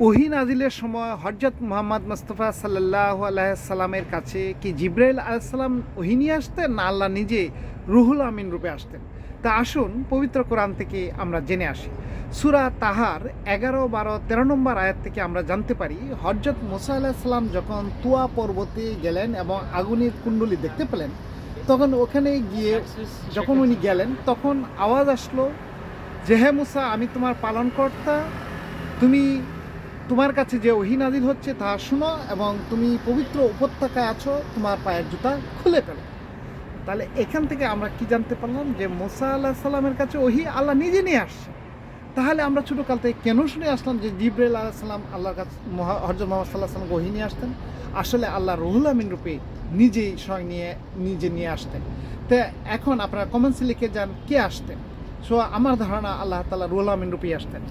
ওহী নাজিলের সময় হযরত মুহাম্মদ মুস্তাফা সাল্লাল্লাহু আলাইহি সাল্লামের কাছে কি জিবরাইল আলাইহিস সালাম ওহী নিয়ে আসতেন, না আল্লাহ নিজে রুহুল আমিন রূপে আসতেন? তা আসুন পবিত্র কোরআন থেকে আমরা জেনে আসি। সূরা তাহার 11, 12, 13 নম্বর আয়াত থেকে আমরা জানতে পারি, হযরত মুসা আলাইহিস সালাম যখন তুয়া পর্বতে গেলেন এবং আগুনের কুণ্ডলী দেখতে পেলেন, তখন ওখানে গিয়ে যখন উনি গেলেন তখন আওয়াজ আসলো যে, হে মুসা, আমি তোমার পালনকর্তা, তুমি তোমার কাছে যে ওহী নাজিল হচ্ছে তা শুনো এবং তুমি পবিত্র উপত্যকায় আছো, তোমার পায়ের জুতা খুলে ফেলো। তাহলে এখান থেকে আমরা কি জানতে পারলাম যে মুসা আলাইহিস সালামের কাছে ওহী আল্লাহ নিজে নিয়ে আসছে। তাহলে আমরা ছোটোকাল থেকে কেন শুনে আসলাম যে জিবরাইল আলাইহিস সালাম আল্লাহর কাছে হযরত মুহাম্মদ সাল্লাল্লাহু আলাইহি ওয়াসাল্লামকে ওহী নিয়ে আসতেন? আসলে আল্লাহ রুহুল আমিন রূপে নিজেই স্বয়ং নিজে নিয়ে আসতেন। তো এখন আপনারা কমেন্টসে লিখে যান কে আসতেন। সো আমার ধারণা আল্লাহ তাআলা রুহুল আমিন রূপেই আসতেন।